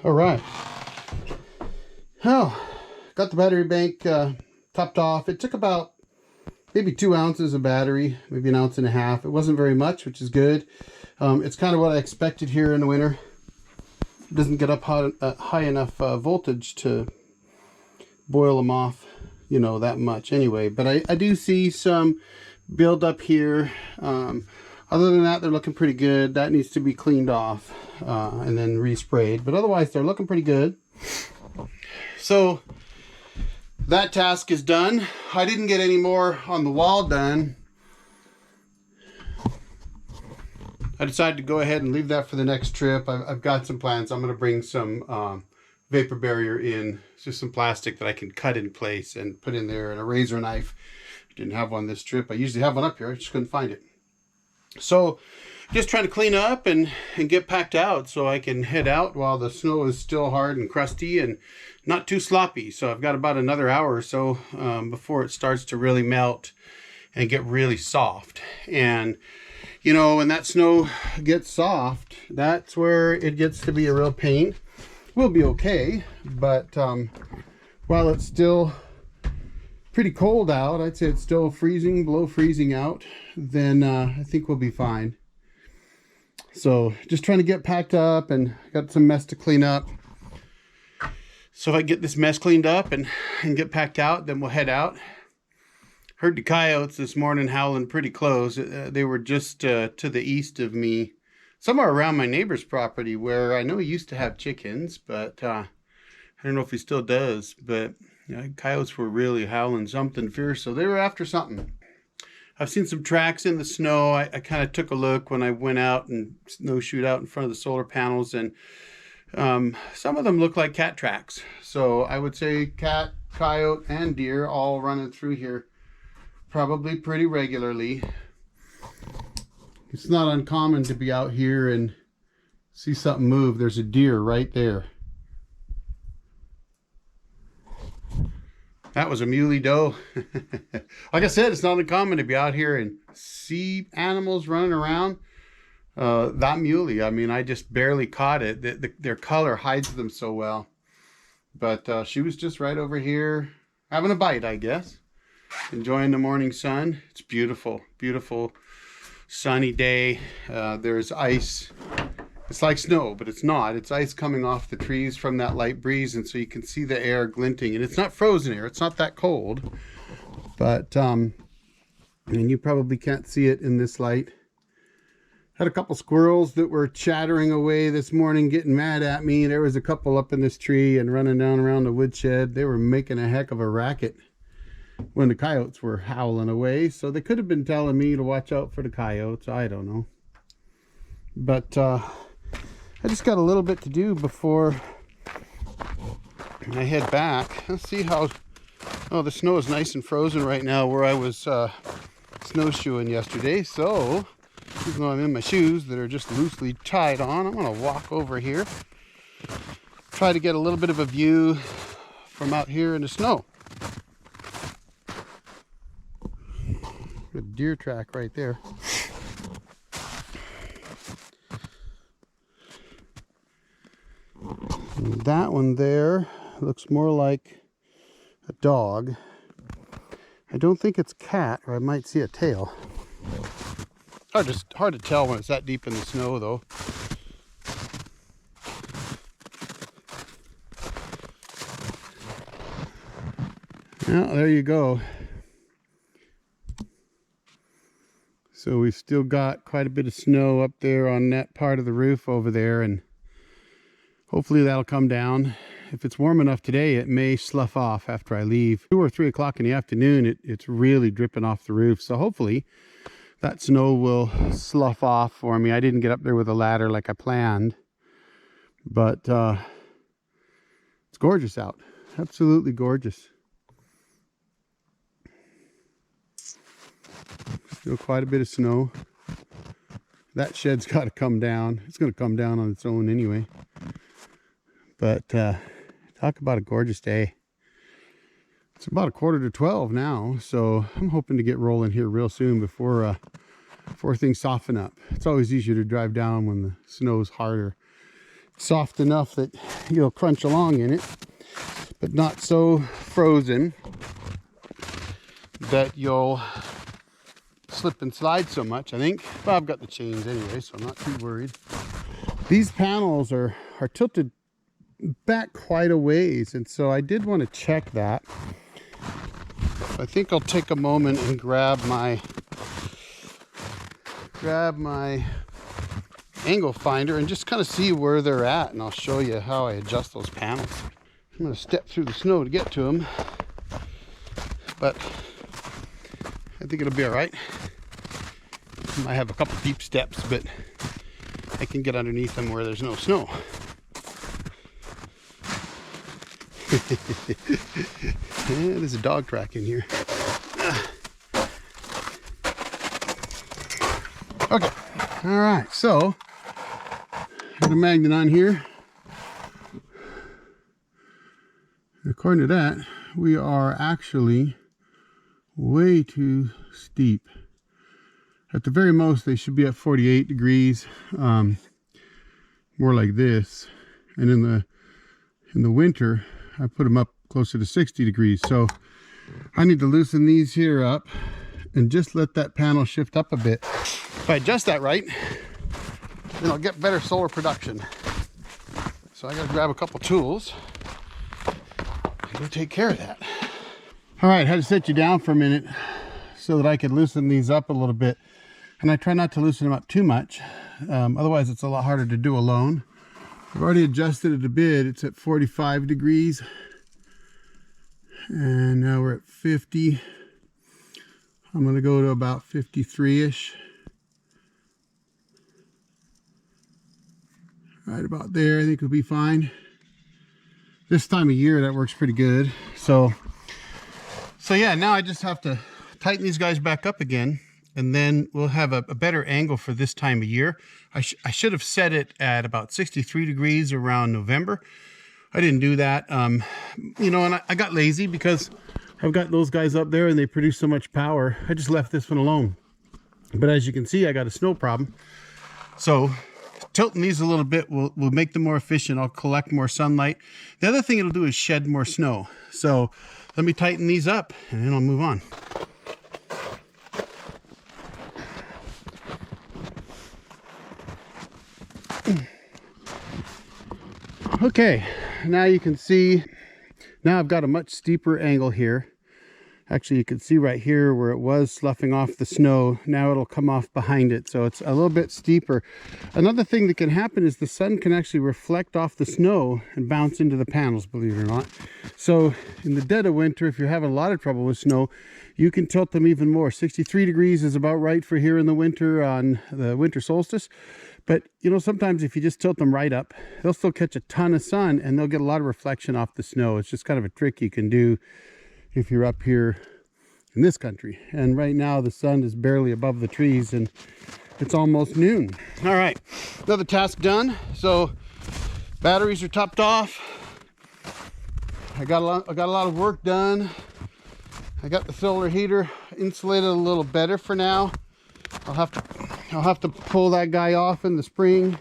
All right. Oh, got the battery bank topped off. It took about maybe 2 ounces of battery, maybe 1.5 ounces. It wasn't very much, which is good. It's kind of what I expected here in the winter. It doesn't get up high enough voltage to boil them off, you know, that much anyway. But I do see some build up here. Other than that, they're looking pretty good. That needs to be cleaned off and then resprayed. But otherwise, they're looking pretty good. So that task is done. I didn't get any more on the wall done. I decided to go ahead and leave that for the next trip. I've got some plans. I'm going to bring some vapor barrier in. It's just some plastic that I can cut in place and put in there, and a razor knife. I didn't have one this trip. I usually have one up here. I just couldn't find it. So just trying to clean up and get packed out so I can head out while the snow is still hard and crusty and not too sloppy. So I've got about another hour or so before it starts to really melt and get really soft. And you know, when that snow gets soft, that's where it gets to be a real pain. We'll be okay, but while it's still pretty cold out, I'd say it's still freezing, below freezing out, then I think we'll be fine. So just trying to get packed up, and got some mess to clean up. So if I get this mess cleaned up and get packed out, then we'll head out. Heard the coyotes this morning howling pretty close. They were just to the east of me, somewhere around my neighbor's property, where I know he used to have chickens, but I don't know if he still does. But coyotes were really howling something fierce, so they were after something. I've seen some tracks in the snow. I kind of took a look when I went out and snowshoed out in front of the solar panels, and some of them look like cat tracks. So I would say cat, coyote, and deer all running through here probably pretty regularly. It's not uncommon to be out here and see something move. There's a deer right there. That was a muley doe. Like I said, it's not uncommon to be out here and see animals running around. That muley, I mean, I just barely caught it. Their color hides them so well. But she was just right over here having a bite, I guess. Enjoying the morning sun. It's beautiful, beautiful sunny day. There's ice. It's like snow, but it's not. It's ice coming off the trees from that light breeze, and so you can see the air glinting. And it's not frozen air. It's not that cold. But, and you probably can't see it in this light. Had a couple squirrels that were chattering away this morning, getting mad at me. There was a couple up in this tree and running down around the woodshed. They were making a heck of a racket when the coyotes were howling away. So they could have been telling me to watch out for the coyotes. I don't know. But, I just got a little bit to do before I head back. Let's see how... Oh, the snow is nice and frozen right now where I was snowshoeing yesterday. So, even though I'm in my shoes that are just loosely tied on, I'm going to walk over here. Try to get a little bit of a view from out here in the snow. Good deer track right there. And that one there looks more like a dog. I don't think it's cat, or I might see a tail. Hard to tell when it's that deep in the snow, though. Yeah, there you go. So we've still got quite a bit of snow up there on that part of the roof over there, and hopefully that'll come down. If it's warm enough today, it may slough off after I leave. 2 or 3 o'clock in the afternoon, it's really dripping off the roof. So hopefully that snow will slough off for me. I didn't get up there with a ladder like I planned, but it's gorgeous out. Absolutely gorgeous. Still quite a bit of snow. That shed's got to come down. It's going to come down on its own anyway. But talk about a gorgeous day. It's about 11:45 now, so I'm hoping to get rolling here real soon before things soften up. It's always easier to drive down when the snow's harder. It's soft enough that you'll crunch along in it, but not so frozen that you'll slip and slide so much, I think. Well, I've got the chains anyway, so I'm not too worried. These panels are tilted back quite a ways, and so I did want to check that. I think I'll take a moment and grab my angle finder and just kind of see where they're at, and I'll show you how I adjust those panels. I'm going to step through the snow to get to them, but I think it'll be all right. I might have a couple deep steps, but I can get underneath them where there's no snow. Yeah, there's a dog track in here. Okay, all right, so got a magnet on here. According to that, we are actually way too steep. At the very most, they should be at 48 degrees, more like this. And in the winter, I put them up closer to 60 degrees. So I need to loosen these here up and just let that panel shift up a bit. If I adjust that right, then I'll get better solar production. So I gotta grab a couple tools and go take care of that. All right, I had to set you down for a minute so that I could loosen these up a little bit. And I try not to loosen them up too much. Otherwise it's a lot harder to do alone. I've already adjusted it a bit. It's at 45 degrees. And now we're at 50. I'm gonna go to about 53-ish. Right about there, I think we'll be fine. This time of year, that works pretty good. So yeah, now I just have to tighten these guys back up again, and then we'll have a better angle for this time of year. I should have set it at about 63 degrees around November. I didn't do that. You know, and I got lazy because I've got those guys up there and they produce so much power. I just left this one alone. But as you can see, I got a snow problem. So tilting these a little bit will make them more efficient. I'll collect more sunlight. The other thing it'll do is shed more snow. So let me tighten these up and then I'll move on. Okay, now you can see, now I've got a much steeper angle here. Actually, you can see right here where it was sloughing off the snow. Now it'll come off behind it, so it's a little bit steeper. Another thing that can happen is the sun can actually reflect off the snow and bounce into the panels, believe it or not. So in the dead of winter, if you're having a lot of trouble with snow, you can tilt them even more. 63 degrees is about right for here in the winter on the winter solstice. But, you know, sometimes if you just tilt them right up, they'll still catch a ton of sun and they'll get a lot of reflection off the snow. It's just kind of a trick you can do if you're up here in this country. And right now the sun is barely above the trees and it's almost noon. All right, another task done. So batteries are topped off. I got a lot of work done. I got the solar heater insulated a little better for now. I'll have to pull that guy off in the spring,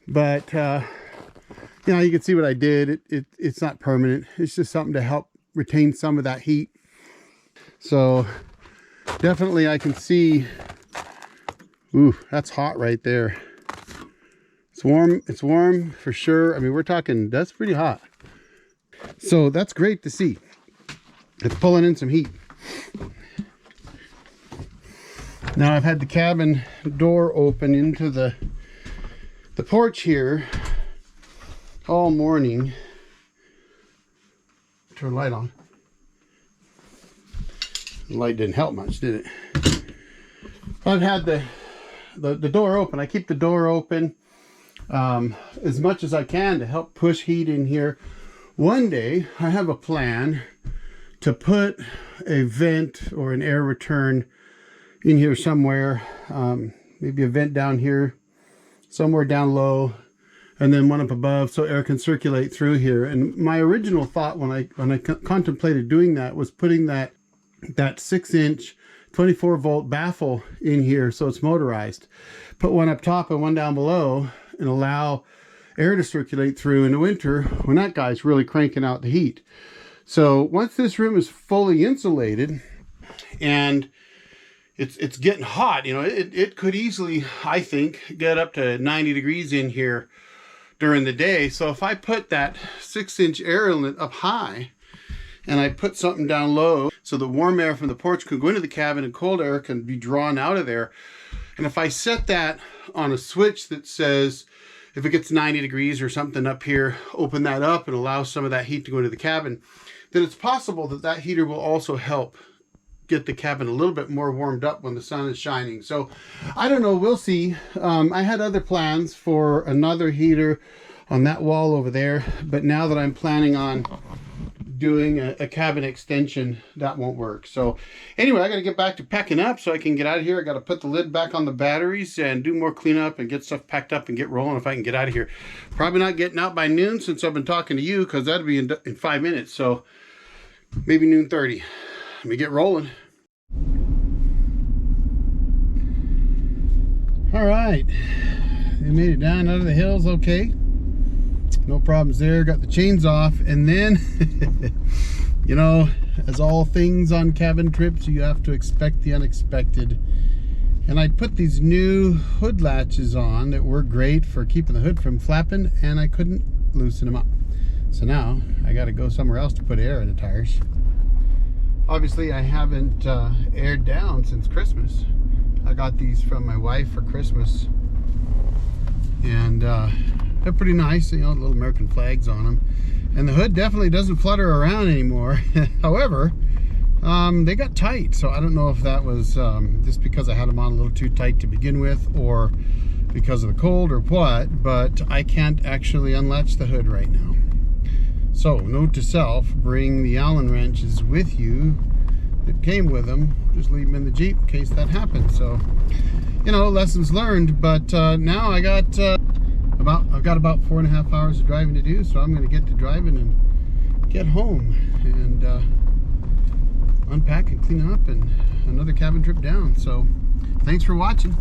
but you know, you can see what I did. It's not permanent. It's just something to help retain some of that heat. So definitely I can see, ooh, that's hot right there. It's warm for sure. I mean, we're talking, that's pretty hot. So that's great to see. It's pulling in some heat. Now I've had the cabin door open into the porch here all morning. Turn the light on. The light didn't help much, did it? I've had the door open. I keep the door open as much as I can to help push heat in here. One day I have a plan to put a vent or an air return in here somewhere, maybe a vent down here, somewhere down low, and then one up above so air can circulate through here. And my original thought when I contemplated doing that was putting that 6-inch 24-volt baffle in here so it's motorized. Put one up top and one down below and allow air to circulate through in the winter when that guy's really cranking out the heat. So once this room is fully insulated and it's getting hot, you know, it could easily, I think, get up to 90 degrees in here during the day. So if I put that 6-inch air inlet up high and I put something down low so the warm air from the porch can go into the cabin and cold air can be drawn out of there. And if I set that on a switch that says, if it gets 90 degrees or something up here, open that up and allow some of that heat to go into the cabin, then it's possible that that heater will also help get the cabin a little bit more warmed up when the sun is shining. So I don't know, we'll see. I had other plans for another heater on that wall over there, but now that I'm planning on doing a cabin extension, that won't work. So anyway, I got to get back to packing up so I can get out of here. I got to put the lid back on the batteries and do more cleanup and get stuff packed up and get rolling if I can get out of here. Probably not getting out by noon since I've been talking to you, because that'll be in 5 minutes. So maybe noon 30. Let me get rolling. All right, they made it down out of the hills okay. No problems there. Got the chains off, and then you know, as all things on cabin trips, you have to expect the unexpected. And I put these new hood latches on that were great for keeping the hood from flapping, and I couldn't loosen them up. So now I got to go somewhere else to put air in the tires. Obviously, I haven't aired down since Christmas. I got these from my wife for Christmas, and they're pretty nice, you know, little American flags on them. And the hood definitely doesn't flutter around anymore. However, they got tight, so I don't know if that was just because I had them on a little too tight to begin with, or because of the cold, or what, but I can't actually unlatch the hood right now. So, note to self, bring the Allen wrenches with you that came with them. Just leave them in the Jeep in case that happens. So, you know, lessons learned. But now I got I've got about 4.5 hours of driving to do, so I'm going to get to driving and get home and unpack and clean up and another cabin trip down. So, thanks for watching.